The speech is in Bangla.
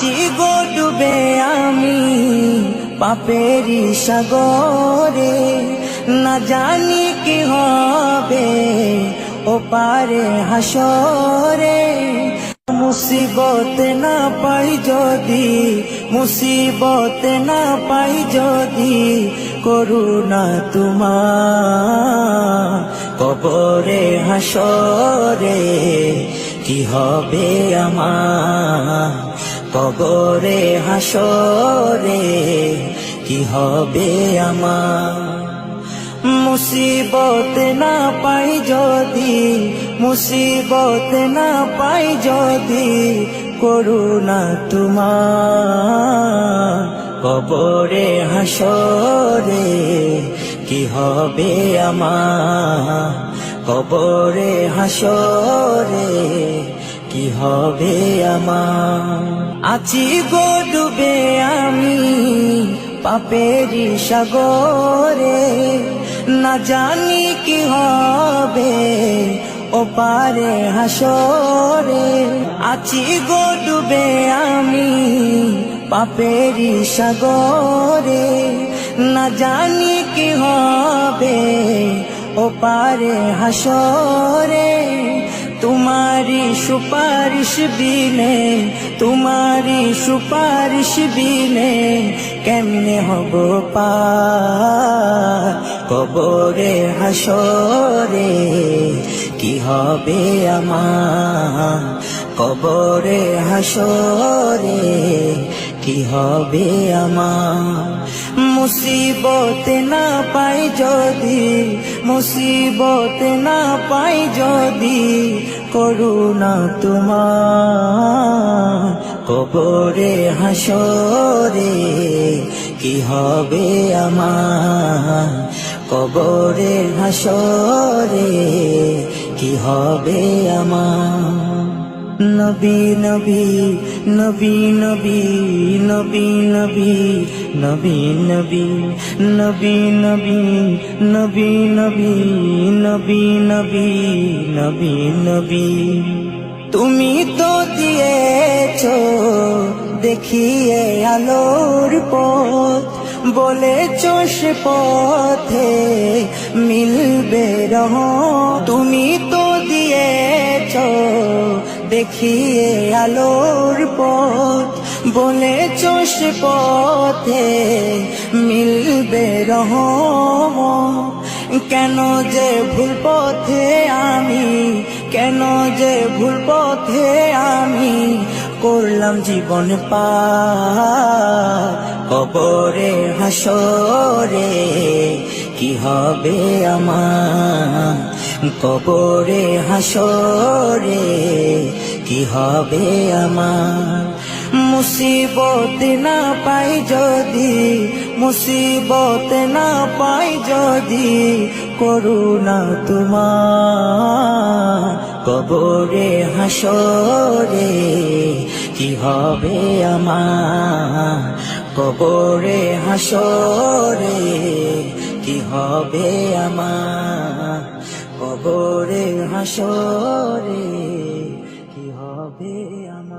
আছি গো ডুবে আমি পাপেরি সাগরে, না জানি কি হবে ও পারে হাসরে। মুসিবত না পাই যদি, মুসিবত না পাই যদি, করুণা তোমার কবরে হাসরে কি হবে আমার, কবরে হাসরে কি হবে আমার। মুসিবত না পাই যদি, মুসিবত না পাই যদি, করুণা তোমার কবরে হাসরে কি হবে আমার, কবরে হাসরে কি হবে আমার। আছি গো ডুবে আমি পাপেরি সাগরে, না জানি কি হবে ও পারে হাসরে। আছি গো ডুবে আমি পাপেরি সাগরে, না জানি কি হবে ও পারে হাসরে। তোমারি সুপারিশ বিনে, তোমারি সুপারিশ বিনে কেমনে হব পার কবরে হাসরে কি হবে আমার, কবরে হাসরে কি হবে আমার। মুসিবত না পাই যদি, মুসিবত না পাই যদি, করুণা তোমার কবরে হাসরে কি হবে আমার, কবরে হাসরে কি হবে আমার। নবী নবী নবী নবী নবী নবী নবী নবী নবী নবী নবী নবী নবী নবী নবী নবী। তুমি তো দিয়েছো দেখিয়ে আলোর পথ, বলেছো সে পথে মিলবে রহমত। তুমি তো দিয়েছো দেখিয়ে আলোর পথ, বলেছো সে পথে মিলবে রহমত। কেন যে ভুল পথে আমি, কেন যে ভুল পথে আমি করলাম জীবন পার কবরে হাসরে কি হবে আমার, কবরে হাসরে কি হবে আমার। মুসিবত না পাই যদি, মুসিবত না পাই যদি, করুণা তোমার কবরে হাসরে কি হবে আমার, কবরে হাসরে কি হবে আমার, কবরে হাসরে কি হবে আমার।